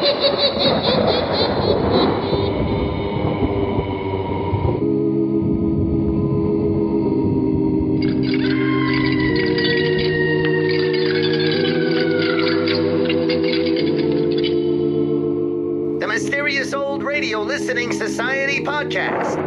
The Mysterious Old Radio Listening Society podcast.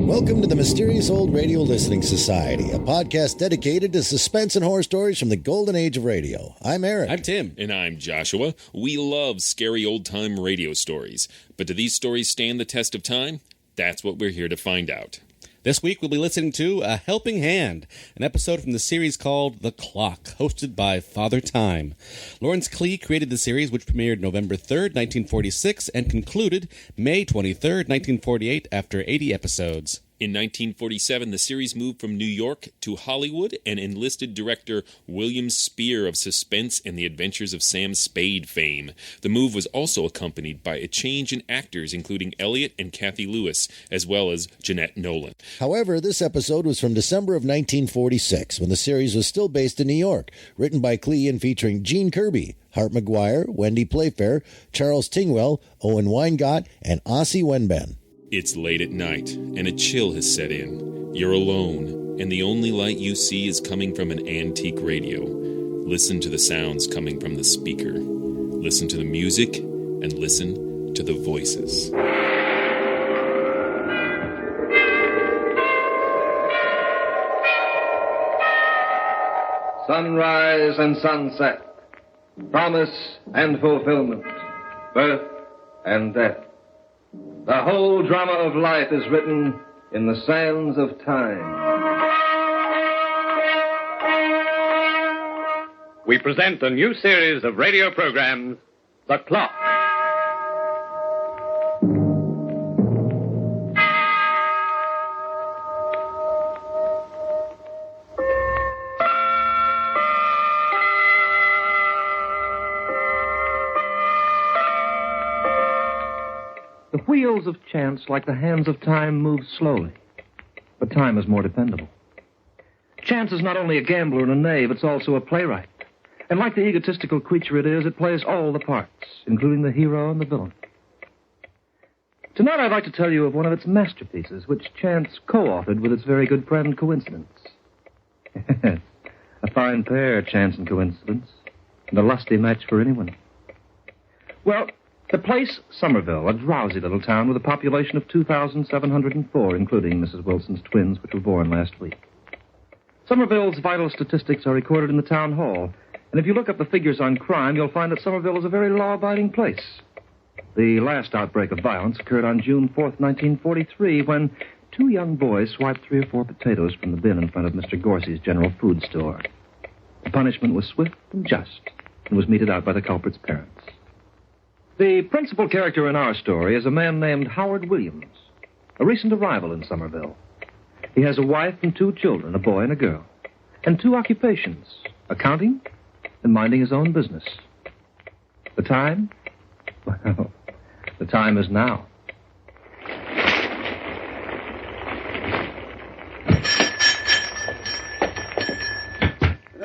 Welcome to the Mysterious Old Radio Listening Society, a podcast dedicated to suspense and horror stories from the golden age of radio. I'm Eric. I'm Tim. And I'm Joshua. We love scary old-time radio stories. But do these stories stand the test of time? That's what we're here to find out. This week we'll be listening to A Helping Hand, an episode from the series called The Clock, hosted by Father Time. Lawrence Klee created the series, which premiered November 3rd, 1946, and concluded May 23rd, 1948, after 80 episodes. In 1947, the series moved from New York to Hollywood and enlisted director William Spear of Suspense and the Adventures of Sam Spade fame. The move was also accompanied by a change in actors, including Elliot and Kathy Lewis, as well as Jeanette Nolan. However, this episode was from December of 1946, when the series was still based in New York, written by Klee and featuring Gene Kirby, Hart McGuire, Wendy Playfair, Charles Tingwell, Owen Weingott, and Ossie Wenben. It's late at night, and a chill has set in. You're alone, and the only light you see is coming from an antique radio. Listen to the sounds coming from the speaker. Listen to the music, and listen to the voices. Sunrise and sunset, promise and fulfillment, birth and death. The whole drama of life is written in the sands of time. We present a new series of radio programs, The Clock. The wheels of chance, like the hands of time, move slowly. But time is more dependable. Chance is not only a gambler and a knave, it's also a playwright. And like the egotistical creature it is, it plays all the parts, including the hero and the villain. Tonight I'd like to tell you of one of its masterpieces, which Chance co-authored with its very good friend Coincidence. A fine pair, Chance and Coincidence, and a lusty match for anyone. Well, the place, Somerville, a drowsy little town with a population of 2,704, including Mrs. Wilson's twins, which were born last week. Somerville's vital statistics are recorded in the town hall, and if you look up the figures on crime, you'll find that Somerville is a very law-abiding place. The last outbreak of violence occurred on June 4th, 1943, when two young boys swiped 3 or 4 potatoes from the bin in front of Mr. Gorsey's general food store. The punishment was swift and just, and was meted out by the culprit's parents. The principal character in our story is a man named Howard Williams, a recent arrival in Somerville. He has a wife and 2 children, a boy and a girl, and 2 occupations, accounting and minding his own business. The time? Well, the time is now.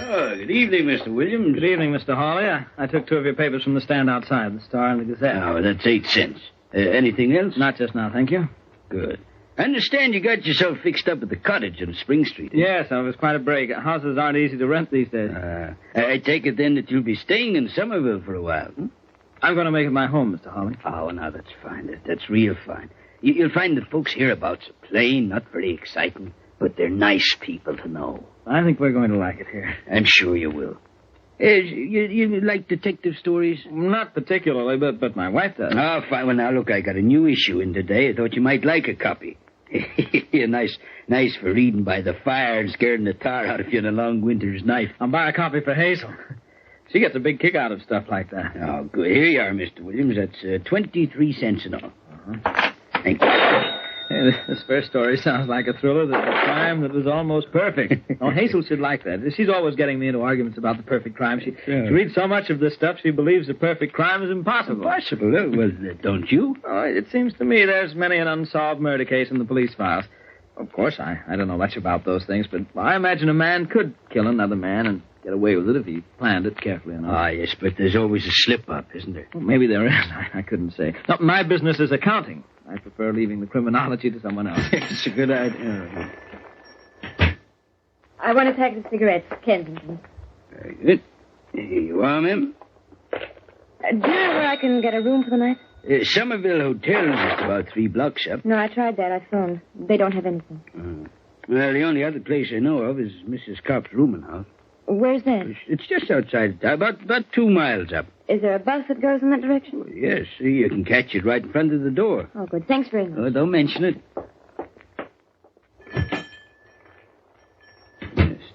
Oh, good evening, Mr. Williams. Good evening, Mr. Hawley. I took 2 of your papers from the stand outside, the Star and the Gazette. Oh, that's 8 cents. Anything else? Not just now, thank you. Good. I understand you got yourself fixed up at the cottage on Spring Street. Yes, it was quite a break. Houses aren't easy to rent these days. I take it then that you'll be staying in Somerville for a while, hmm? I'm going to make it my home, Mr. Hawley. Oh, now that's fine. That's real fine. You'll find that folks hereabouts are plain, not very exciting, but they're nice people to know. I think we're going to like it here. I'm sure you will. You like detective stories? Not particularly, but my wife does. Oh, fine. Well, now, look, I got a new issue in today. I thought you might like a copy. nice for reading by the fire and scaring the tar out of you in a long winter's night. I'll buy a copy for Hazel. She gets a big kick out of stuff like that. Oh, good. Here you are, Mr. Williams. That's 23 cents in all. Uh-huh. Thank you. Hey, this first story sounds like a thriller that's a crime that was almost perfect. Oh, Hazel should like that. She's always getting me into arguments about the perfect crime. She reads so much of this stuff, she believes the perfect crime is impossible. Impossible? Well, don't you? Oh, it seems to me there's many an unsolved murder case in the police files. Of course, I don't know much about those things, but I imagine a man could kill another man and get away with it if he planned it carefully enough. Ah, yes, but there's always a slip-up, isn't there? Well, maybe there is. I couldn't say. No, my business is accounting. I prefer leaving the criminology to someone else. It's a good idea. I want a pack of cigarettes, Kensington. Very good. Here you are, ma'am. Do you know where I can get a room for the night? Somerville Hotel is just about 3 blocks up. No, I tried that. I phoned. They don't have anything. Well, the only other place I know of is Mrs. Kopp's rooming house. Where's that? It's just outside town, about 2 miles up. Is there a bus that goes in that direction? Well, yes, you can catch it right in front of the door. Oh, good. Thanks very much. Oh, don't mention it.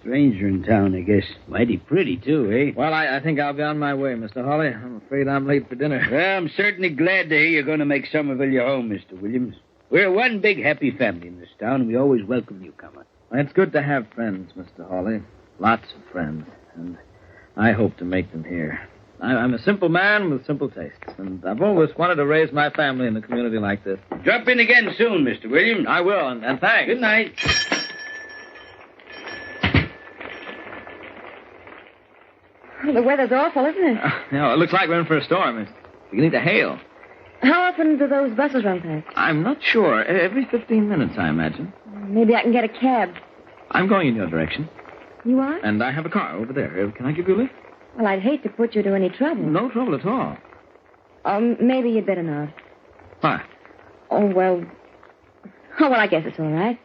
Stranger in town, I guess. Mighty pretty, too, eh? Well, I think I'll be on my way, Mr. Hawley. I'm afraid I'm late for dinner. Well, I'm certainly glad to hear you're going to make Somerville your home, Mr. Williams. We're one big happy family in this town, and we always welcome newcomers. It's good to have friends, Mr. Hawley. Lots of friends. And I hope to make them here. I'm a simple man with simple tastes, and I've always wanted to raise my family in a community like this. Drop in again soon, Mr. Williams. I will, and thanks. Good night. The weather's awful, isn't it? It looks like we're in for a storm. It's beginning to hail. How often do those buses run past? I'm not sure. Every 15 minutes, I imagine. Maybe I can get a cab. I'm going in your direction. You are? And I have a car over there. Can I give you a lift? Well, I'd hate to put you to any trouble. No trouble at all. Maybe you'd better not. Why? Oh, well, I guess it's all right.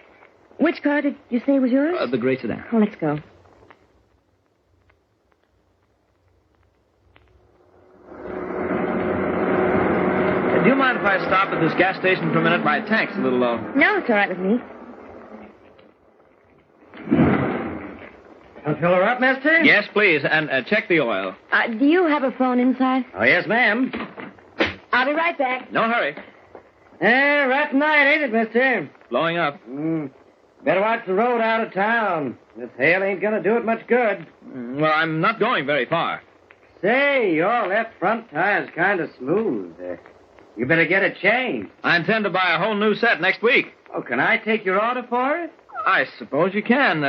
Which car did you say was yours? The gray sedan. Oh, let's go. Do you mind if I stop at this gas station for a minute? My tank's a little low. No, it's all right with me. I'll fill her up, mister? Yes, please, and check the oil. Do you have a phone inside? Oh, yes, ma'am. I'll be right back. No hurry. Right tonight, ain't it, mister? Blowing up. Better watch the road out of town. This hail ain't gonna do it much good. Well, I'm not going very far. Say, your left front tire's kind of smooth. You better get it changed. I intend to buy a whole new set next week. Oh, can I take your order for it? I suppose you can.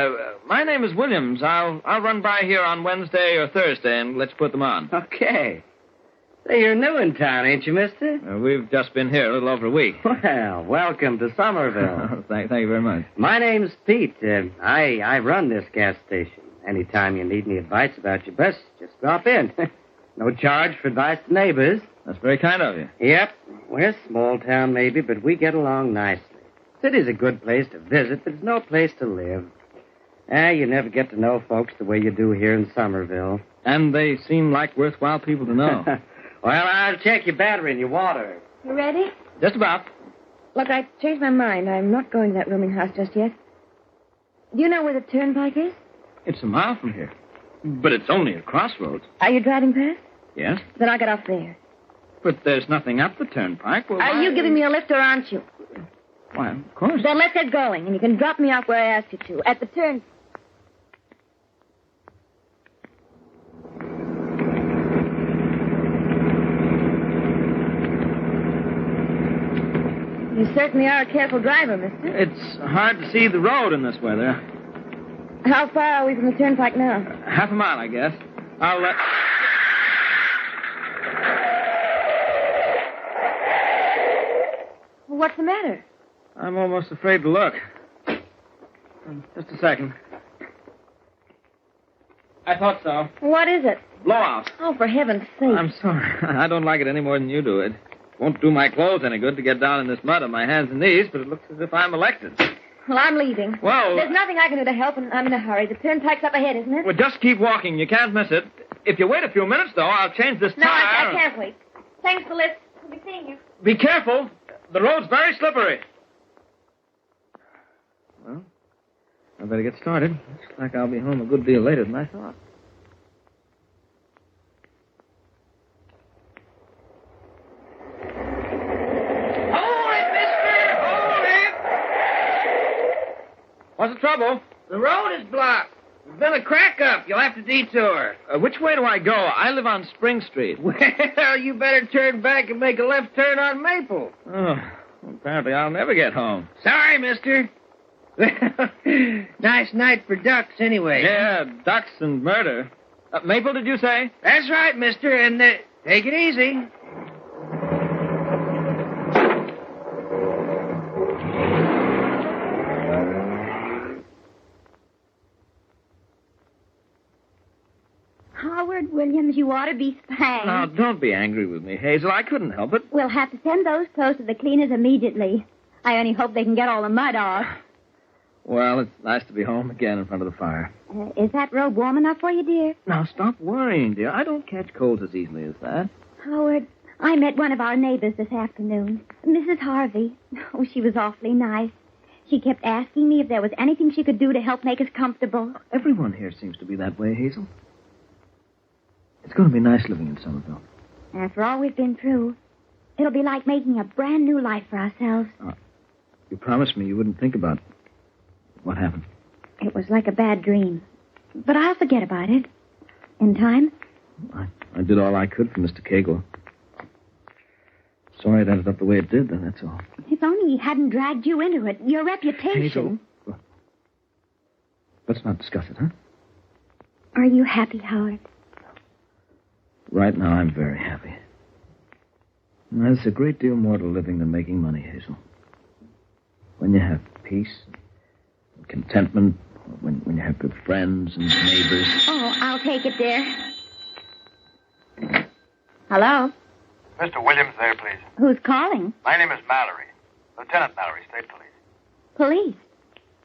My name is Williams. I'll run by here on Wednesday or Thursday and let you put them on. Okay. Say, you're new in town, ain't you, mister? We've just been here a little over a week. Well, welcome to Somerville. Thank you very much. My name's Pete. I run this gas station. Anytime you need any advice about your bus, just drop in. No charge for advice to neighbors. That's very kind of you. Yep. We're a small town, maybe, but we get along nicely. City's a good place to visit, but it's no place to live. You never get to know folks the way you do here in Somerville. And they seem like worthwhile people to know. Well, I'll check your battery and your water. You ready? Just about. Look, I changed my mind. I'm not going to that rooming house just yet. Do you know where the turnpike is? It's a mile from here. But it's only a crossroads. Are you driving past? Yes. Then I'll get off there. But there's nothing up the turnpike. Well, Are you giving me a lift or aren't you? Why, of course. Then let's get going, and you can drop me off where I asked you to, at the turn. You certainly are a careful driver, mister. It's hard to see the road in this weather. How far are we from the turnpike now? Half a mile, I guess. I'll let... What's the matter? I'm almost afraid to look. Just a second. I thought so. What is it? Blowout. Oh, for heaven's sake. I'm sorry. I don't like it any more than you do. It won't do my clothes any good to get down in this mud on my hands and knees, but it looks as if I'm elected. Well, I'm leaving. Well... There's nothing I can do to help, and I'm in a hurry. The turnpike's up ahead, isn't it? Well, just keep walking. You can't miss it. If you wait a few minutes, though, I'll change this tire. No, I can't wait. Thanks for the lift. We'll be seeing you. Be careful. The road's very slippery. Well, I better get started. Looks like I'll be home a good deal later than I thought. Hold it, mister! Hold it! What's the trouble? The road is blocked. There's been a crack up. You'll have to detour. Which way do I go? I live on Spring Street. Well, you better turn back and make a left turn on Maple. Oh, apparently I'll never get home. Sorry, mister. Nice night for ducks, anyway. Yeah, ducks and murder. Maple, did you say? That's right, mister, and take it easy. Howard Williams, you ought to be spanked. Now, don't be angry with me, Hazel. I couldn't help it. We'll have to send those clothes to the cleaners immediately. I only hope they can get all the mud off. Well, it's nice to be home again in front of the fire. Is that robe warm enough for you, dear? Now, stop worrying, dear. I don't catch colds as easily as that. Howard, I met one of our neighbors this afternoon, Mrs. Harvey. Oh, she was awfully nice. She kept asking me if there was anything she could do to help make us comfortable. Everyone here seems to be that way, Hazel. It's going to be nice living in Somerville. After all we've been through, it'll be like making a brand new life for ourselves. You promised me you wouldn't think about what happened. It was like a bad dream. But I'll forget about it. In time. I did all I could for Mr. Cagle. Sorry it ended up the way it did, then, that's all. If only he hadn't dragged you into it. Your reputation. Hazel, let's not discuss it, huh? Are you happy, Howard? Right now, I'm very happy. There's a great deal more to living than making money, Hazel. When you have peace, and contentment, when you have good friends and neighbors. Oh, I'll take it, dear. Hello? Mr. Williams there, please. Who's calling? My name is Mallory. Lieutenant Mallory, State Police.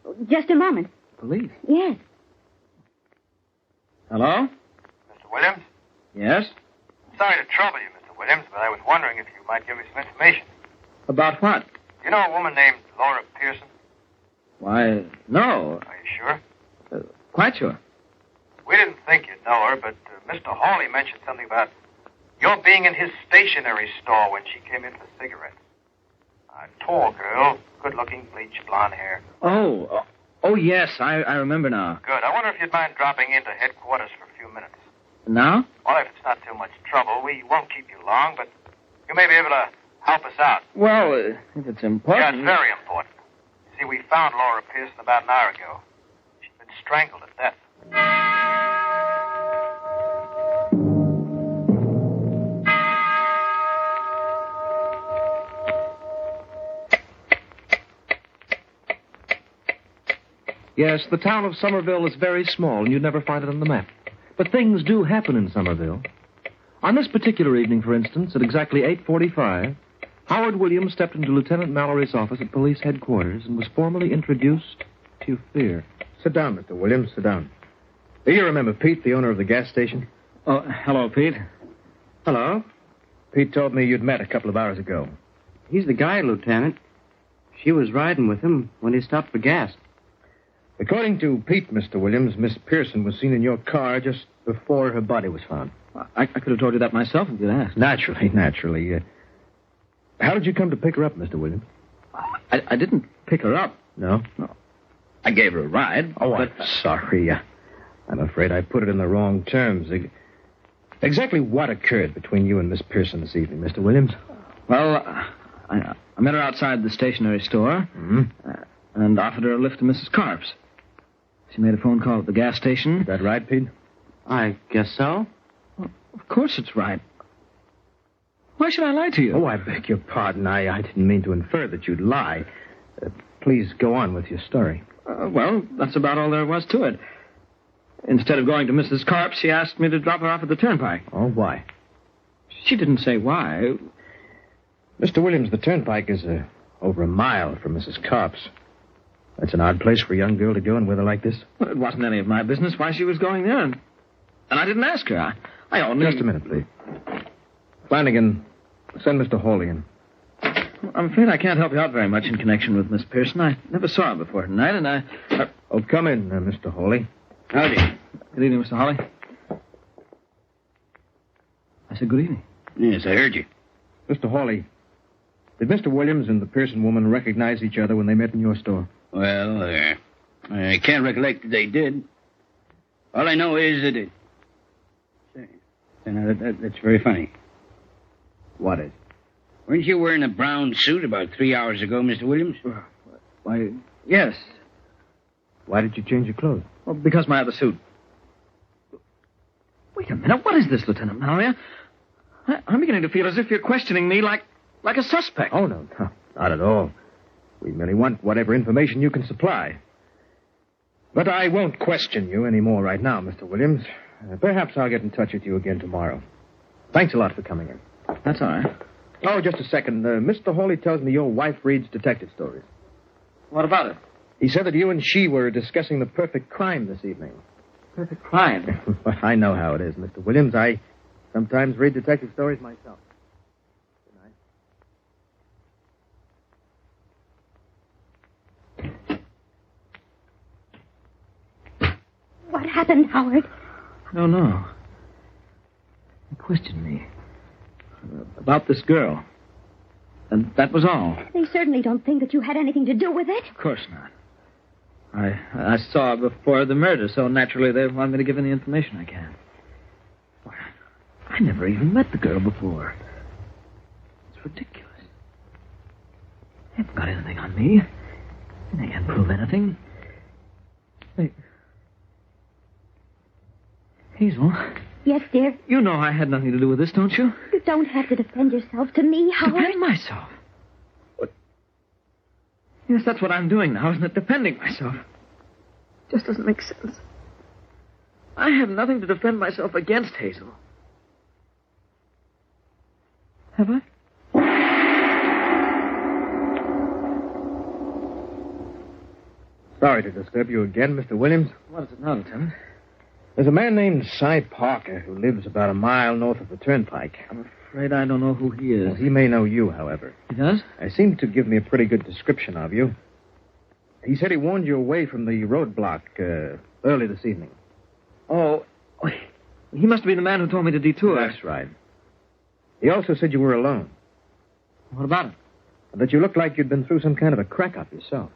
Police? Just a moment. Police? Yes. Hello? Mr. Williams? Yes? Sorry to trouble you, Mr. Williams, but I was wondering if you might give me some information. About what? You know a woman named Laura Pearson? Why, no. Are you sure? Quite sure. We didn't think you'd know her, but Mr. Hawley mentioned something about your being in his stationery store when she came in for cigarettes. A tall girl, good-looking, bleached blonde hair. Oh, yes, I remember now. Good. I wonder if you'd mind dropping into headquarters for a few minutes. Now? Well, if it's not too much trouble, we won't keep you long, but you may be able to help us out. Well, if it's important... Yeah, it's very important. See, we found Laura Pearson about an hour ago. She's been strangled to death. Yes, the town of Somerville is very small, and you'd never find it on the map. But things do happen in Somerville. On this particular evening, for instance, at exactly 8:45, Howard Williams stepped into Lieutenant Mallory's office at police headquarters and was formally introduced to fear. Sit down, Mr. Williams. Sit down. Do you remember Pete, the owner of the gas station? Oh, hello, Pete. Hello. Pete told me you'd met a couple of hours ago. He's the guy, Lieutenant. She was riding with him when he stopped for gas. According to Pete, Mr. Williams, Miss Pearson was seen in your car just before her body was found. I could have told you that myself if you'd asked. Naturally. How did you come to pick her up, Mr. Williams? I didn't pick her up. No? I gave her a ride. Oh, I'm sorry. I'm afraid I put it in the wrong terms. Exactly what occurred between you and Miss Pearson this evening, Mr. Williams? Well, I met her outside the stationery store and offered her a lift to Mrs. Carp's. She made a phone call at the gas station. Is that right, Pete? I guess so. Well, of course it's right. Why should I lie to you? Oh, I beg your pardon. I didn't mean to infer that you'd lie. Please go on with your story. Well, that's about all there was to it. Instead of going to Mrs. Carp's, she asked me to drop her off at the turnpike. Oh, why? She didn't say why. Mr. Williams, the turnpike is over a mile from Mrs. Carp's. That's an odd place for a young girl to go in weather like this. Well, it wasn't any of my business why she was going there. And I didn't ask her. I only... Just a minute, please. Flanagan, send Mr. Hawley in. I'm afraid I can't help you out very much in connection with Miss Pearson. I never saw her before tonight, and I... Oh, come in, Mr. Hawley. Howdy. Good evening, Mr. Hawley. I said good evening. Yes, I heard you. Mr. Hawley, did Mr. Williams and the Pearson woman recognize each other when they met in your store? Well, I can't recollect that they did. All I know is that it... That's very funny. What is? Weren't you wearing a brown suit about 3 hours ago, Mr. Williams? Why, yes. Why did you change your clothes? Well, because my other suit. Wait a minute. What is this, Lieutenant Mallory? I'm beginning to feel as if you're questioning me like a suspect. Oh, no, not at all. We merely want whatever information you can supply. But I won't question you anymore right now, Mr. Williams. Perhaps I'll get in touch with you again tomorrow. Thanks a lot for coming in. That's all right. Oh, just a second. Mr. Hawley tells me your wife reads detective stories. What about it? He said that you and she were discussing the perfect crime this evening. Perfect crime? I know how it is, Mr. Williams. I sometimes read detective stories myself. What happened, Howard? I don't know. He questioned me about this girl. And that was all. They certainly don't think that you had anything to do with it. Of course not. I saw her before the murder, so naturally they want me to give any information I can. I never even met the girl before. It's ridiculous. They haven't got anything on me. They can't prove anything. Hazel. Yes, dear? You know I had nothing to do with this, don't you? You don't have to defend yourself to me, Howard. Defend myself? What? Yes, that's what I'm doing now, isn't it? Defending myself. Just doesn't make sense. I have nothing to defend myself against, Hazel. Have I? Sorry to disturb you again, Mr. Williams. What is it now, Lieutenant? There's a man named Cy Parker who lives about a mile north of the turnpike. I'm afraid I don't know who he is. Well, he may know you, however. He does? He seemed to give me a pretty good description of you. He said he warned you away from the roadblock early this evening. Oh, he must be the man who told me to detour. That's right. He also said you were alone. What about it? That you looked like you'd been through some kind of a crack-up yourself.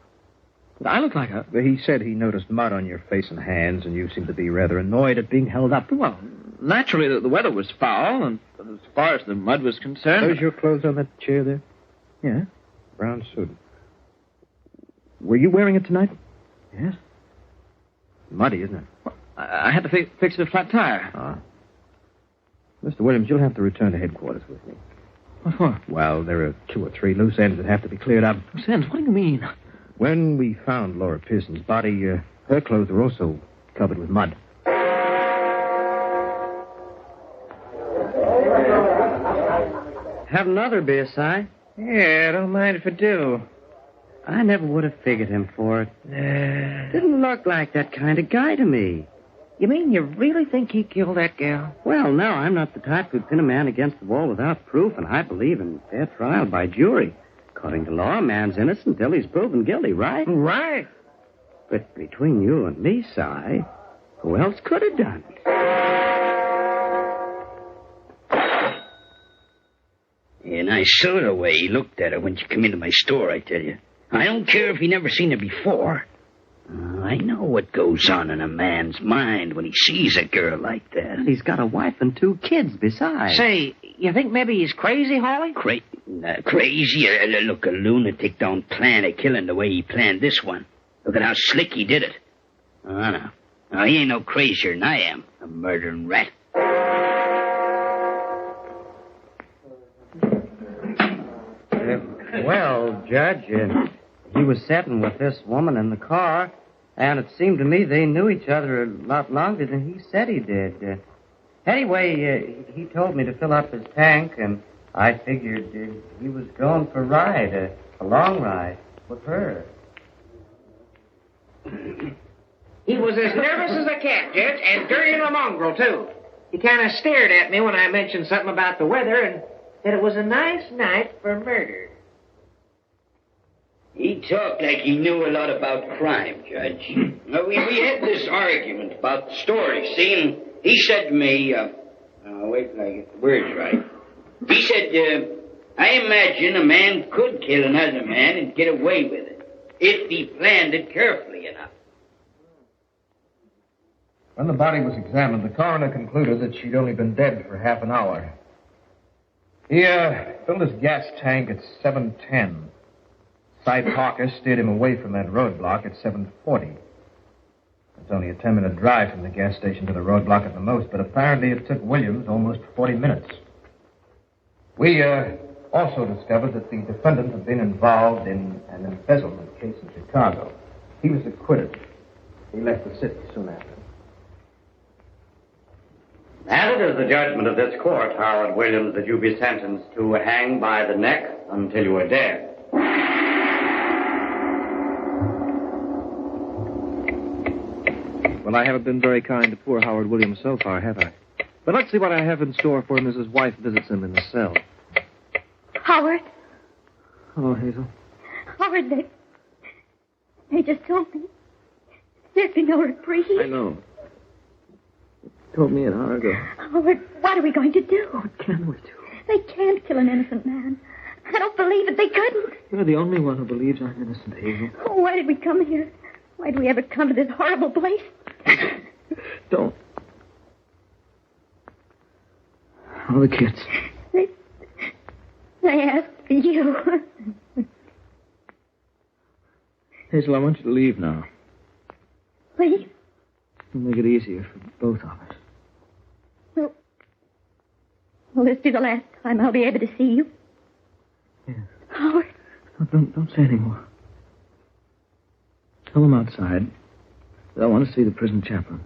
Did I look like a... He said he noticed mud on your face and hands, and you seemed to be rather annoyed at being held up. Well, naturally, the weather was foul, and as far as the mud was concerned... Those your clothes on that chair there? Yeah. Brown suit. Were you wearing it tonight? Yes. Muddy, isn't it? Well, I had to fix it a flat tire. Ah. Mr. Williams, you'll have to return to headquarters with me. What for? Well, there are 2 or 3 loose ends that have to be cleared up. Loose ends? What do you mean? When we found Laura Pearson's body, her clothes were also covered with mud. Have another beer, Si? Yeah, don't mind if I do. I never would have figured him for it. Didn't look like that kind of guy to me. You mean you really think he killed that gal? Well, no, I'm not the type who'd pin a man against the wall without proof, and I believe in fair trial by jury. According to law, a man's innocent until he's proven guilty, right? Right. But between you and me, Si, who else could have done it? Yeah, nice sort of way he looked at her when she come into my store, I tell you. I don't care if he never seen her before. I know what goes on in a man's mind when he sees a girl like that. He's got a wife and 2 kids besides. Say, you think maybe he's crazy, Hawley? Crazy? Look, a lunatic don't plan a killing the way he planned this one. Look at how slick he did it. Oh, no. No, he ain't no crazier than I am, a murdering rat. Well, Judge, he was sitting with this woman in the car, and it seemed to me they knew each other a lot longer than he said he did. Anyway, he told me to fill up his tank, and I figured he was going for a ride, a long ride, with her. He was as nervous as a cat, Judge, and dirty as a mongrel, too. He kind of stared at me when I mentioned something about the weather and said it was a nice night for murder. He talked like he knew a lot about crime, Judge. We had this argument about the story, see, and he said to me, wait till I get the words right. He said, I imagine a man could kill another man and get away with it, if he planned it carefully enough. When the body was examined, the coroner concluded that she'd only been dead for half an hour. He filled his gas tank at 7:10. Cy Parker steered him away from that roadblock at 7:40. It's only a 10-minute drive from the gas station to the roadblock at the most, but apparently it took Williams almost 40 minutes. We also discovered that the defendant had been involved in an embezzlement case in Chicago. He was acquitted. He left the city soon after. And it is the judgment of this court, Howard Williams, that you be sentenced to hang by the neck until you are dead. Well, I haven't been very kind to poor Howard Williams so far, have I? But let's see what I have in store for him as his wife visits him in the cell. Howard. Hello, Hazel. Howard, they just told me. There'd be no reprieve. I know. You told me an hour ago. Howard, what are we going to do? What can we do? They can't kill an innocent man. I don't believe it. They couldn't. You're the only one who believes I'm innocent, Hazel. Oh, why did we come here? Why did we ever come to this horrible place? Don't. How are the kids? They asked for you. Hazel, I want you to leave now. Please? It'll make it easier for both of us. Will this be the last time I'll be able to see you? Yes. Howard. No, don't say any more. Tell them outside that I want to see the prison chaplain.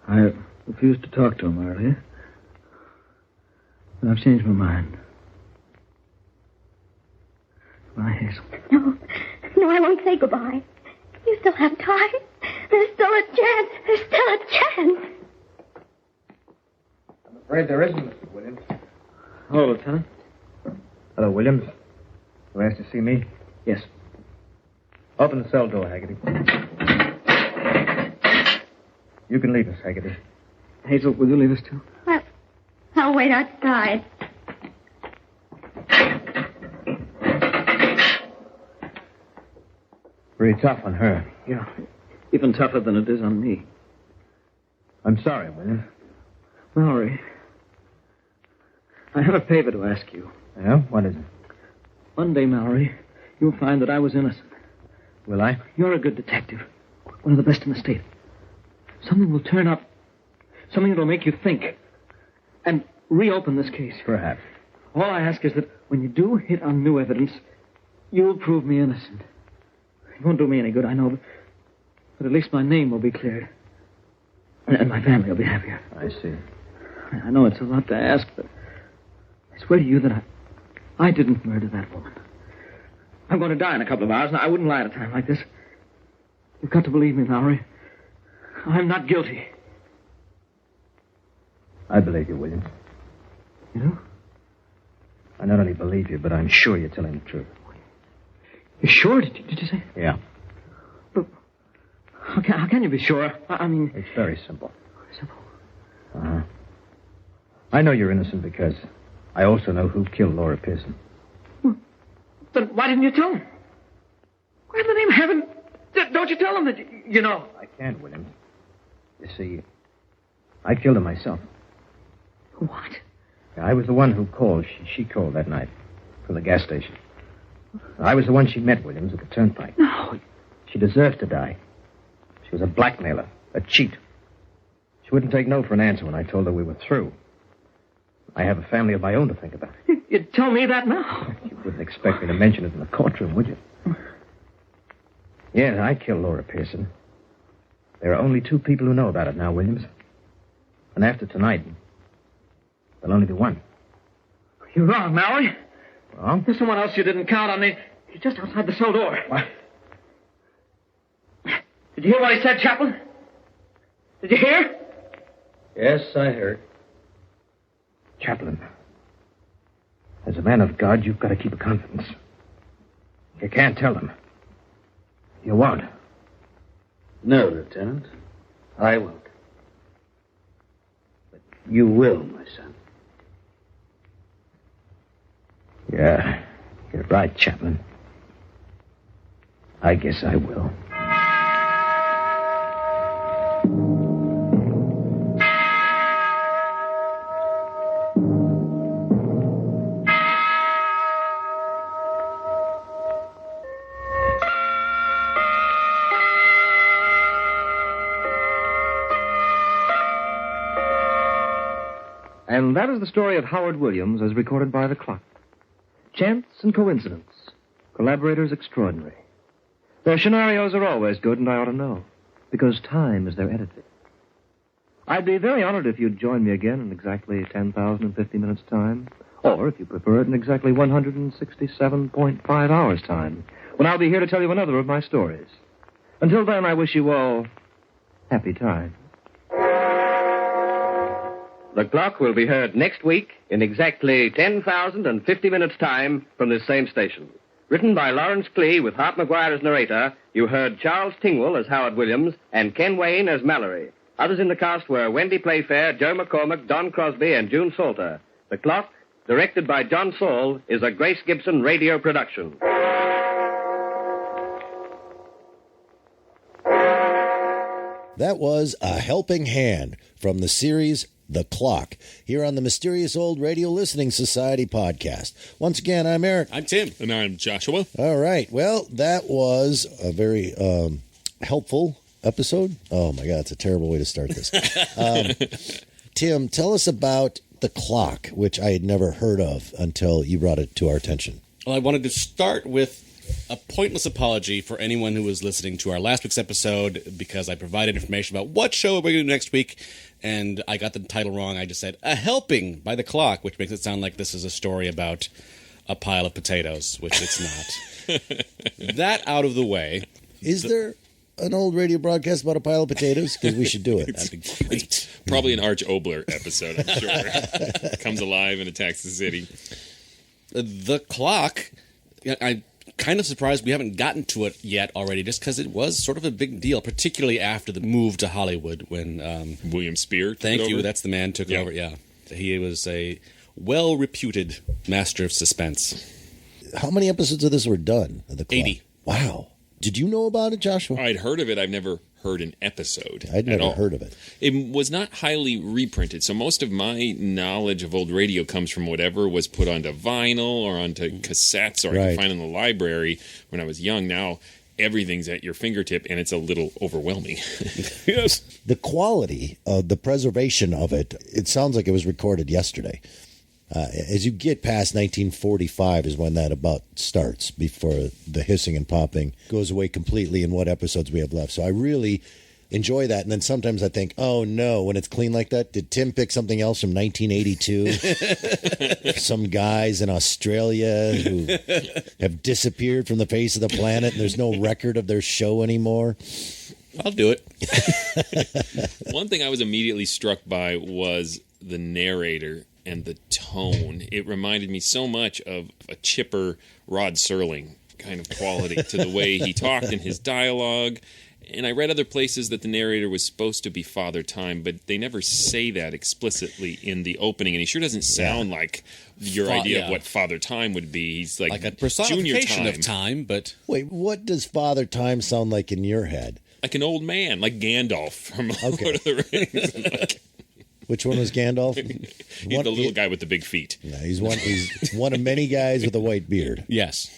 I refused to talk to him earlier, but I've changed my mind. Goodbye, Hazel. No, I won't say goodbye. You still have time. There's still a chance. There's still a chance. I'm afraid there isn't, Mr. Williams. Hello, Lieutenant. Hello, Williams. You asked to see me? Yes. Open the cell door, Haggerty. You can leave us, Haggerty. Hazel, will you leave us too? I'll wait outside. Pretty tough on her. Yeah, even tougher than it is on me. I'm sorry, Williams. Mallory, I have a favor to ask you. Yeah? What is it? One day, Mallory, you'll find that I was innocent. Will I? You're a good detective. One of the best in the state. Something will turn up. Something that'll make you think. And reopen this case. Perhaps. All I ask is that when you do hit on new evidence, you'll prove me innocent. It won't do me any good, I know, but at least my name will be cleared. And my family will be happier. I see. I know it's a lot to ask, but I swear to you that I didn't murder that woman. I'm going to die in a couple of hours, and I wouldn't lie at a time like this. You've got to believe me, Mallory. I'm not guilty. I believe you, Williams. You do? I not only believe you, but I'm sure you're telling the truth. You're sure? Did you say? Yeah. But how can you be sure? I mean... It's very simple. Simple? Uh-huh. I know you're innocent because I also know who killed Laura Pearson. Well, then why didn't you tell him? Why in the name of heaven don't you tell him that you know? I can't, Williams. You see, I killed her myself. What? I was the one who called. She called that night from the gas station. I was the one she met, Williams, at the turnpike. No. She deserved to die. She was a blackmailer, a cheat. She wouldn't take no for an answer when I told her we were through. I have a family of my own to think about. You'd tell me that now. You wouldn't expect me to mention it in the courtroom, would you? Yeah, I killed Laura Pearson. There are only 2 people who know about it now, Williams. And after tonight, there'll only be one. You're wrong, Mallory. Wrong? There's someone else you didn't count on. He's just outside the cell door. What? Did you hear what he said, Chaplain? Did you hear? Yes, I heard. Chaplain, as a man of God, you've got to keep a confidence. You can't tell them. You won't. No, Lieutenant. I won't. But you will, my son. Yeah, you're right, Chaplain. I guess I will. And that is the story of Howard Williams as recorded by The Clock. Chance and coincidence. Collaborators extraordinary. Their scenarios are always good, and I ought to know, because time is their editor. I'd be very honored if you'd join me again in exactly 10,050 minutes' time, or, if you prefer it, in exactly 167.5 hours' time, when I'll be here to tell you another of my stories. Until then, I wish you all happy time. The Clock will be heard next week in exactly 10,050 minutes' time from this same station. Written by Lawrence Klee with Hart McGuire as narrator, you heard Charles Tingwell as Howard Williams and Ken Wayne as Mallory. Others in the cast were Wendy Playfair, Joe McCormick, Don Crosby, and June Salter. The Clock, directed by John Saul, is a Grace Gibson radio production. That was A Helping Hand from the series The Clock, here on the Mysterious Old Radio Listening Society podcast. Once again, I'm Eric. I'm Tim. And I'm Joshua. All right. Well, that was a very helpful episode. Oh, my God. It's a terrible way to start this. Tim, tell us about The Clock, which I had never heard of until you brought it to our attention. Well, I wanted to start with a pointless apology for anyone who was listening to our last week's episode because I provided information about what show we're going to do next week, and I got the title wrong. I just said, A Helping by The Clock, which makes it sound like this is a story about a pile of potatoes, which it's not. That out of the way. Is there an old radio broadcast about a pile of potatoes? Because we should do it. That'd be great. It's probably an Arch Obler episode, I'm sure. Comes alive and attacks the city. The Clock, I'm kind of surprised we haven't gotten to it yet already, just because it was sort of a big deal, particularly after the move to Hollywood when William Spear took Thank you, over? that's the man took over, yeah. He was a well-reputed master of suspense. How many episodes of this were done? Of The Clock? 80. Wow. Did you know about it, Joshua? I'd heard of it. I've never heard an episode. I'd never heard of it. It was not highly reprinted, so most of my knowledge of old radio comes from whatever was put onto vinyl or onto cassettes or I Right. could find in the library when I was young. Now everything's at your fingertip, and it's a little overwhelming. Yes. The quality of the preservation of it, it sounds like it was recorded yesterday. As you get past 1945 is when that about starts, before the hissing and popping goes away completely in what episodes we have left. So I really enjoy that. And then sometimes I think, oh no, when it's clean like that, did Tim pick something else from 1982? Some guys in Australia who have disappeared from the face of the planet and there's no record of their show anymore. I'll do it. One thing I was immediately struck by was the narrator and the tone. It reminded me so much of a chipper Rod Serling kind of quality to the way he talked in his dialogue. And I read other places that the narrator was supposed to be Father Time, but they never say that explicitly in the opening. And he sure doesn't sound like your idea of what Father Time would be. He's like a personification Junior of time, but... Wait, what does Father Time sound like in your head? Like an old man, like Gandalf from Lord of the Rings. Like, which one was Gandalf? he's the little guy with the big feet. No, he's one of many guys with a white beard. Yes.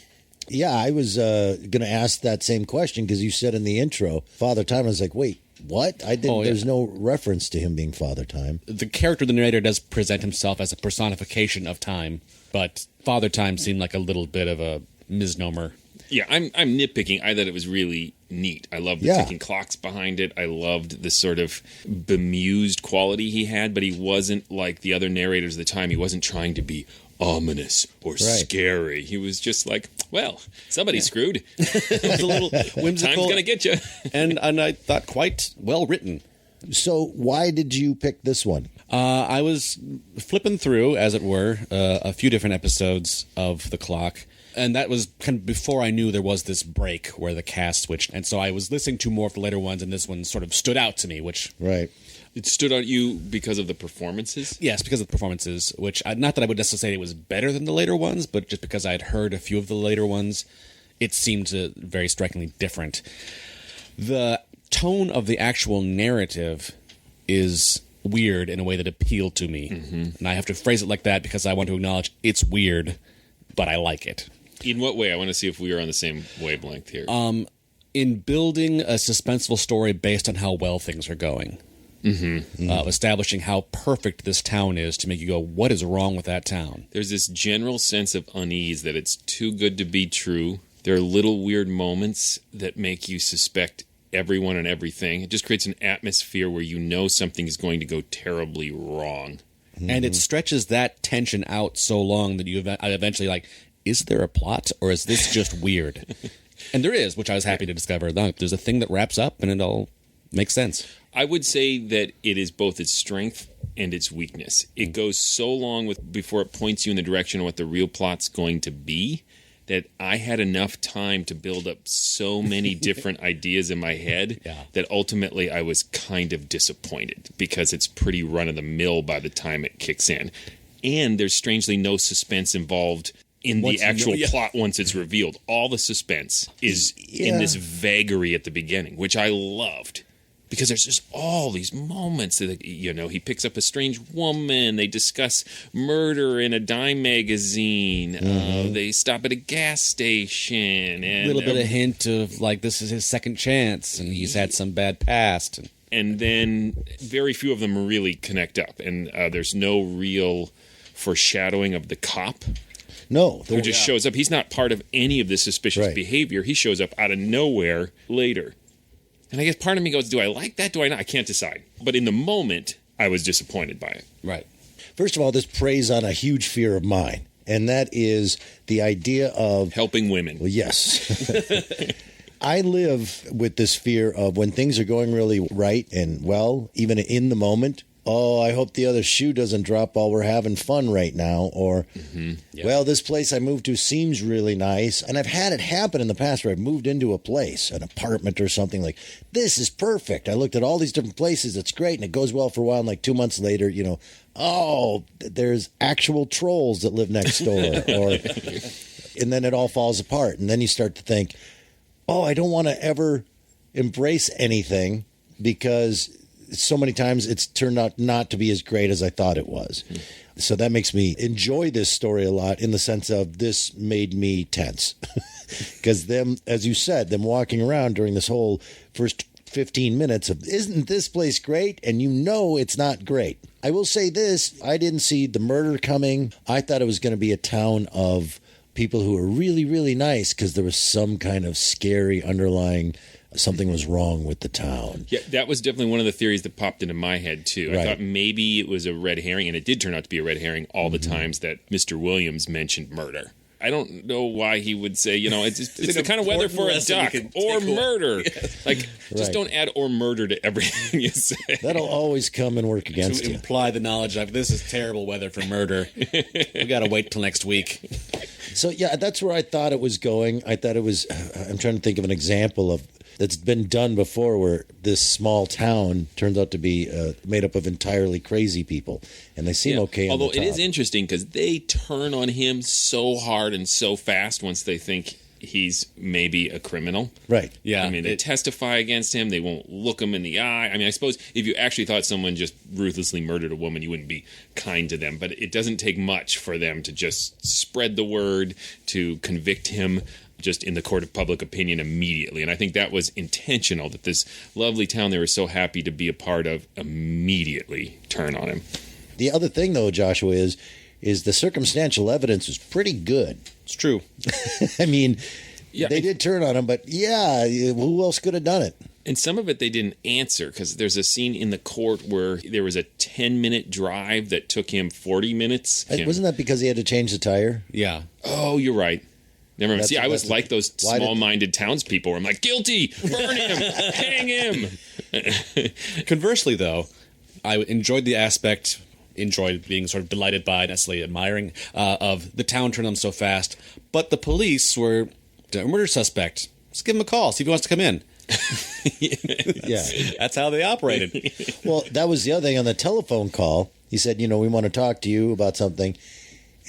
Yeah, I was going to ask that same question because you said in the intro, Father Time. I was like, wait, what? I didn't. There's no reference to him being Father Time. The character of the narrator does present himself as a personification of time, but Father Time seemed like a little bit of a misnomer. Yeah, I'm nitpicking. I thought it was really neat. I loved the ticking clocks behind it. I loved the sort of bemused quality he had, but he wasn't like the other narrators of the time. He wasn't trying to be ominous or scary. He was just like, well, somebody's screwed. It was a little whimsical. Time's going to get you. and I thought quite well written. So why did you pick this one? I was flipping through, as it were, a few different episodes of The Clock. And that was kind of before I knew there was this break where the cast switched. And so I was listening to more of the later ones, and this one sort of stood out to me, which... Right. It stood out to you because of the performances? Yes, because of the performances, which... not that I would necessarily say it was better than the later ones, but just because I had heard a few of the later ones, it seemed very strikingly different. The tone of the actual narrative is weird in a way that appealed to me. Mm-hmm. And I have to phrase it like that because I want to acknowledge it's weird, but I like it. In what way? I want to see if we are on the same wavelength here. In building a suspenseful story based on how well things are going. establishing how perfect this town is to make you go, what is wrong with that town? There's this general sense of unease that it's too good to be true. There are little weird moments that make you suspect everyone and everything. It just creates an atmosphere where you know something is going to go terribly wrong. And it stretches that tension out so long that you eventually like, is there a plot or is this just weird? And there is, which I was happy to discover. There's a thing that wraps up and it all makes sense. I would say that it is both its strength and its weakness. It goes so long before it points you in the direction of what the real plot's going to be that I had enough time to build up so many different ideas in my head that ultimately I was kind of disappointed because it's pretty run-of-the-mill by the time it kicks in. And there's strangely no suspense involved in the actual plot once it's revealed. All the suspense is in this vagary at the beginning, which I loved. Because there's just all these moments that, he picks up a strange woman. They discuss murder in a dime magazine. They stop at a gas station. And a little bit of hint of, like, this is his second chance, and he's had some bad past. And then very few of them really connect up. And there's no real foreshadowing of the cop. No. Who just shows up. He's not part of any of this suspicious behavior. He shows up out of nowhere later. And I guess part of me goes, do I like that? Do I not? I can't decide. But in the moment, I was disappointed by it. Right. First of all, this preys on a huge fear of mine, and that is the idea of... helping women. Well, yes. I live with this fear of when things are going really right and well, even in the moment, I hope the other shoe doesn't drop while we're having fun right now. Or, well, this place I moved to seems really nice. And I've had it happen in the past where I've moved into a place, an apartment or something like, this is perfect. I looked at all these different places. It's great. And it goes well for a while. And like 2 months later, there's actual trolls that live next door. And then it all falls apart. And then you start to think, I don't want to ever embrace anything because so many times it's turned out not to be as great as I thought it was. So that makes me enjoy this story a lot in the sense of this made me tense. Because them, as you said, them walking around during this whole first 15 minutes of, isn't this place great? And it's not great. I will say this, I didn't see the murder coming. I thought it was going to be a town of people who were really, really nice because there was some kind of scary underlying something was wrong with the town. Yeah, that was definitely one of the theories that popped into my head, too. Right. I thought maybe it was a red herring, and it did turn out to be a red herring all the times that Mr. Williams mentioned murder. I don't know why he would say, it's the kind of weather for a duck or murder. Like, just don't add or murder to everything you say. That'll always come and work against you. To imply the knowledge of this is terrible weather for murder. We got to wait till next week. So, yeah, that's where I thought it was going. I thought it was, I'm trying to think of an example of that's been done before where this small town turns out to be made up of entirely crazy people. And they seem okay. Although it is interesting because they turn on him so hard and so fast once they think he's maybe a criminal. Right. Yeah. I mean, they testify against him. They won't look him in the eye. I mean, I suppose if you actually thought someone just ruthlessly murdered a woman, you wouldn't be kind to them. But it doesn't take much for them to just spread the word, to convict him just in the court of public opinion immediately. And I think that was intentional, that this lovely town they were so happy to be a part of immediately turn on him. The other thing, though, Joshua, is the circumstantial evidence was pretty good. It's true. I mean, they did turn on him, but who else could have done it? And some of it they didn't answer, because there's a scene in the court where there was a 10-minute drive that took him 40 minutes. Wasn't that because he had to change the tire? Yeah. Oh, you're right. Never mind. See, I was like those small-minded townspeople where I'm like, guilty, burn him, hang him. Conversely, though, I enjoyed being sort of delighted by, necessarily admiring, of the town turned on so fast. But the police were a murder suspect. Just give him a call, see if he wants to come in. Yeah. That's how they operated. Well, that was the other thing on the telephone call. He said, we want to talk to you about something.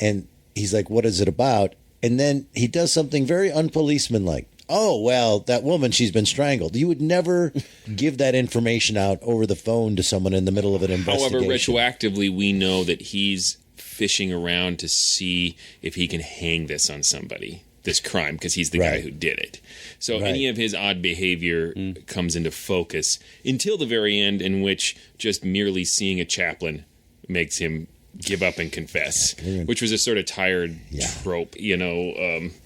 And he's like, what is it about? And then he does something very unpoliceman-like. Oh, well, that woman, she's been strangled. You would never give that information out over the phone to someone in the middle of an investigation. However, retroactively, we know that he's fishing around to see if he can hang this on somebody. this crime because he's the guy who did it. So any of his odd behavior comes into focus until the very end, in which just merely seeing a chaplain makes him give up and confess, which was a sort of tired trope,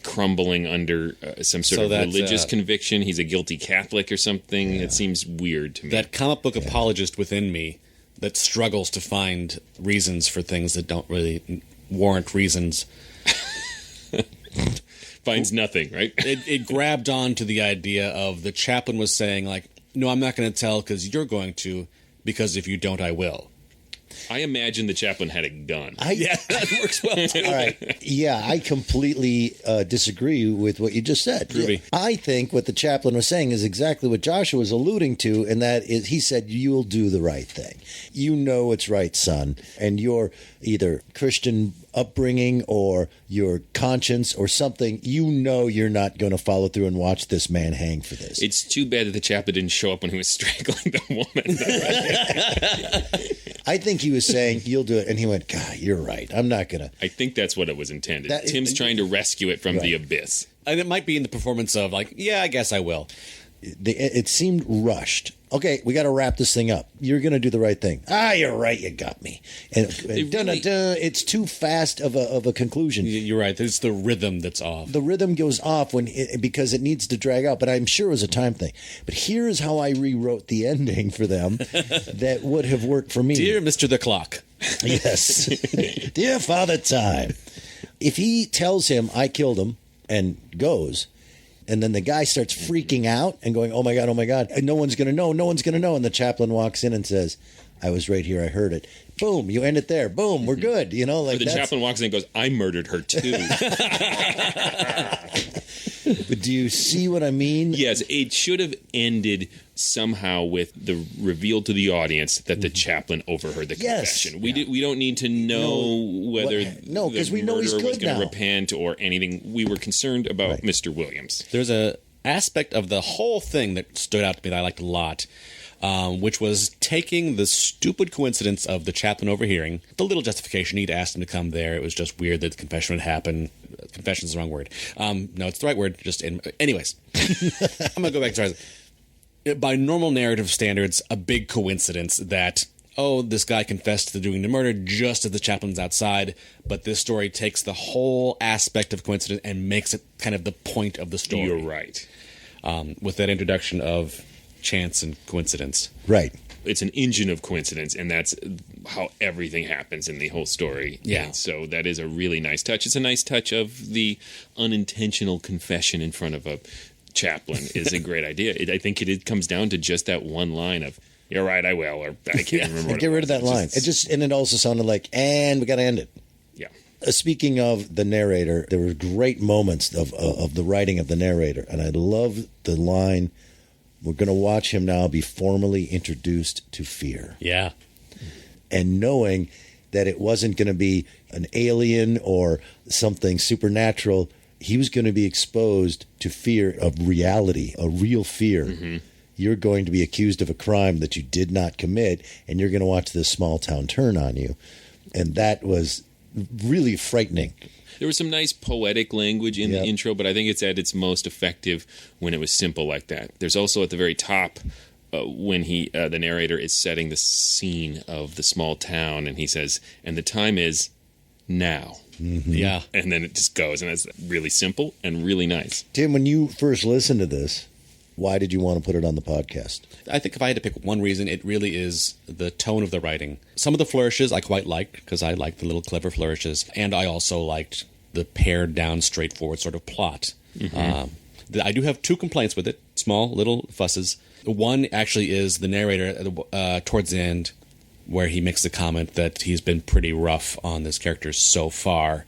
crumbling under some sort of religious conviction. He's a guilty Catholic or something. It seems weird to me. That comic book apologist within me that struggles to find reasons for things that don't really warrant reasons. Finds nothing, right? It grabbed on to the idea of the chaplain was saying, like, no, I'm not going to tell because you're going to, because if you don't, I will. I imagine the chaplain had a gun. Yeah, that works well, too. All right. Yeah, I completely disagree with what you just said. Groovy. I think what the chaplain was saying is exactly what Joshua was alluding to, and that is he said, you'll do the right thing. You know it's right, son, and your either Christian upbringing or your conscience or something, you know you're not going to follow through and watch this man hang for this. It's too bad that the chaplain didn't show up when he was strangling the woman. I think he was saying, you'll do it. And he went, God, you're right. I'm not going to. I think that's what it was intended. Tim's trying to rescue it from the abyss. And it might be in the performance of, like, yeah, I guess I will. It seemed rushed. Okay, we got to wrap this thing up. You're going to do the right thing. You're right. You got me. And it's too fast of a conclusion. You're right. It's the rhythm that's off. The rhythm goes off because it needs to drag out. But I'm sure it was a time thing. But here's how I rewrote the ending for them that would have worked for me. Dear Mr. the Clock. Yes. Dear Father Time. If he tells him, I killed him, and goes, and then the guy starts freaking out and going, oh, my God, and no one's going to know, and the chaplain walks in and says, I was right here, I heard it. Boom, you end it there. Boom, we're good. Or the chaplain walks in and goes, I murdered her too. But do you see what I mean? Yes, it should have ended somehow with the reveal to the audience that the chaplain overheard the confession. We don't need to know whether because we know he's murderer was good going now. to repent or anything. We were concerned about Mr. Williams. There's a aspect of the whole thing that stood out to me that I liked a lot, which was taking the stupid coincidence of the chaplain overhearing, the little justification. He'd asked him to come there. It was just weird that the confession would happen. Confession is the wrong word. No, it's the right word. Anyways, I'm going to go back to by normal narrative standards, a big coincidence that, this guy confessed to doing the murder just as the chaplain's outside, but this story takes the whole aspect of coincidence and makes it kind of the point of the story. You're right. With that introduction of chance and coincidence. Right. It's an engine of coincidence, and that's how everything happens in the whole story. Yeah. And so that is a really nice touch. It's a nice touch of the unintentional confession in front of a chaplain is a great idea. I think it comes down to just that one line of, you're right, I will, or I can't remember what Get rid of that line. And it also sounded like, and we got to end it. Yeah. Speaking of the narrator, there were great moments of the writing of the narrator, and I love the line, we're going to watch him now be formally introduced to fear. Yeah. And knowing that it wasn't going to be an alien or something supernatural, he was going to be exposed to fear of reality, a real fear. Mm-hmm. You're going to be accused of a crime that you did not commit, and you're going to watch this small town turn on you. And that was really frightening. There was some nice poetic language in the intro, but I think it's at its most effective when it was simple like that. There's also at the very top when the narrator is setting the scene of the small town, and he says, and the time is now. Mm-hmm. Yeah. And then it just goes, and it's really simple and really nice. Tim, when you first listened to this, why did you want to put it on the podcast? I think if I had to pick one reason, it really is the tone of the writing. Some of the flourishes I quite liked, because I liked the little clever flourishes, and I also liked the pared down, straightforward sort of plot. Mm-hmm. I do have two complaints with it, small little fusses. One actually is the narrator towards the end, where he makes the comment that he's been pretty rough on this character so far,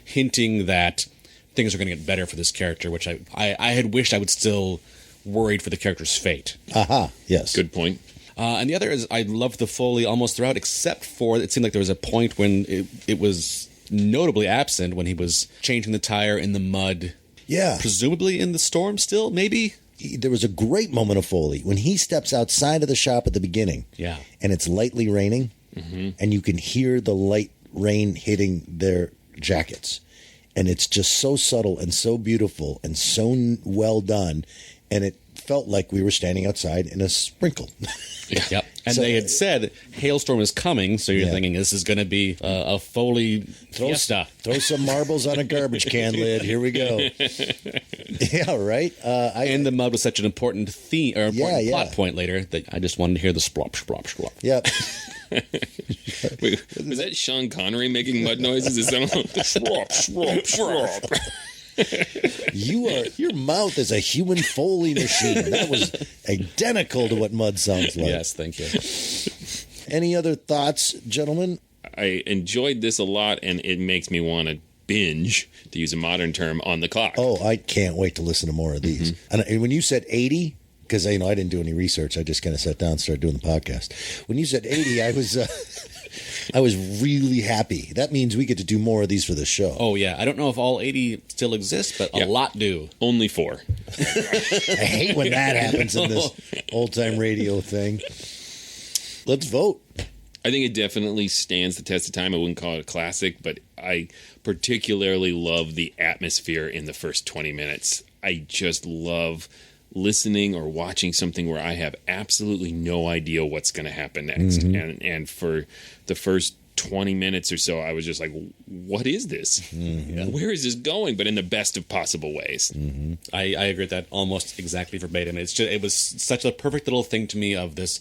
hinting that things are going to get better for this character, which I had wished I would still worried for the character's fate. Aha, yes. Good point. And the other is I loved the Foley almost throughout, except for it seemed like there was a point when it was notably absent when he was changing the tire in the mud. Yeah. Presumably in the storm still, maybe? There was a great moment of Foley when he steps outside of the shop at the beginning. Yeah. And it's lightly raining, and you can hear the light rain hitting their jackets. and it's just so subtle and so beautiful and so well done, and it felt like we were standing outside in a sprinkle. Yep. And they had said hailstorm is coming, so you're thinking this is going to be a Foley fiesta. Throw some marbles on a garbage can lid. Here we go. Yeah, right. And the mud was such an important theme or important plot point later that I just wanted to hear the splop, splop, splop. Yep. Wait, was that Sean Connery making mud noises? Is that slop, slop, slop? Your mouth is a human Foley machine. That was identical to what mud sounds like. Yes, thank you. Any other thoughts, gentlemen? I enjoyed this a lot, and it makes me want to binge, to use a modern term, on the clock. Oh, I can't wait to listen to more of these. And when you said 80, because I didn't do any research, I just kind of sat down and started doing the podcast. When you said 80, I was really happy. That means we get to do more of these for the show. Oh, yeah. I don't know if all 80 still exist, but a lot do. Only 4. I hate when that happens in this old-time radio thing. Let's vote. I think it definitely stands the test of time. I wouldn't call it a classic, but I particularly love the atmosphere in the first 20 minutes. I just love listening or watching something where I have absolutely no idea what's going to happen next. And for the first 20 minutes or so, I was just like, what is this? Where is this going? But in the best of possible ways. I agree with that almost exactly verbatim. It was such a perfect little thing to me of this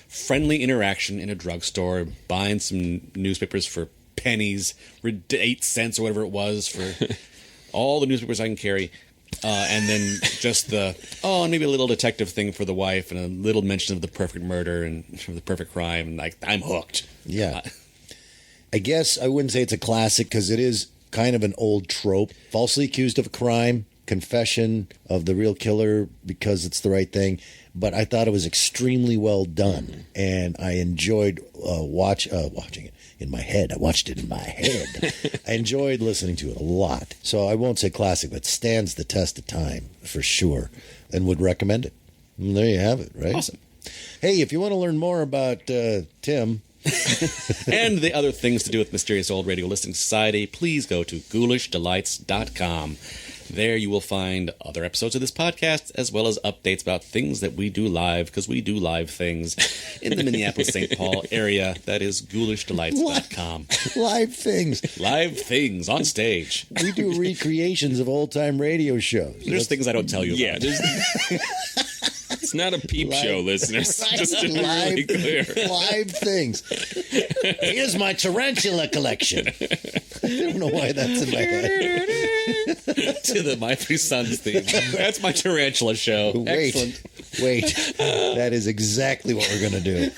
friendly interaction in a drugstore, buying some newspapers for pennies, 8 cents or whatever it was for all the newspapers I can carry. And then just and maybe a little detective thing for the wife and a little mention of the perfect murder and the perfect crime. And I'm hooked. Yeah. I guess I wouldn't say it's a classic because it is kind of an old trope. Falsely accused of a crime, confession of the real killer because it's the right thing. But I thought it was extremely well done. And I enjoyed watching it. In my head. I watched it in my head. I enjoyed listening to it a lot. So I won't say classic, but stands the test of time for sure and would recommend it. And there you have it, right? Awesome. Hey, if you want to learn more about Tim and the other things to do with Mysterious Old Radio Listening Society, please go to ghoulishdelights.com. There you will find other episodes of this podcast, as well as updates about things that we do live, because we do live things in the Minneapolis-St. Paul area. That is ghoulishdelights.com. Live things. Live things on stage. We do recreations of old-time radio shows. There's things I don't tell you about. Yeah, it's not a peep show, listeners. Right. Just to be really clear. Live things. Here's my tarantula collection. I don't know why that's in my head. To the My Three Sons theme. That's my tarantula show. Wait. That is exactly what we're going to do.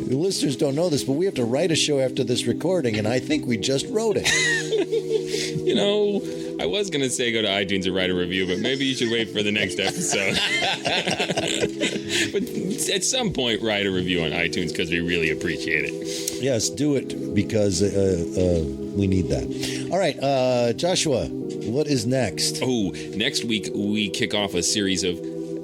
The listeners don't know this, but we have to write a show after this recording, and I think we just wrote it. You know, I was going to say go to iTunes and write a review, but maybe you should wait for the next episode. But at some point, write a review on iTunes because we really appreciate it. Yes, do it because we need that. All right, Joshua, what is next? Oh, next week we kick off a series of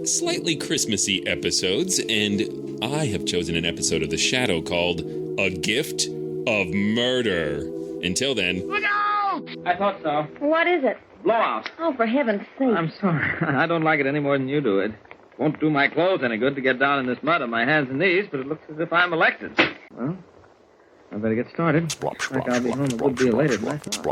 slightly Christmassy episodes, and I have chosen an episode of The Shadow called A Gift of Murder. Until then... Look out! I thought so. What is it? Blowout. Oh, for heaven's sake. I'm sorry. I don't like it any more than you do. It won't do my clothes any good to get down in this mud on my hands and knees, but it looks as if I'm elected. Well, I better get started. Looks like I'll be home a good deal later than I thought.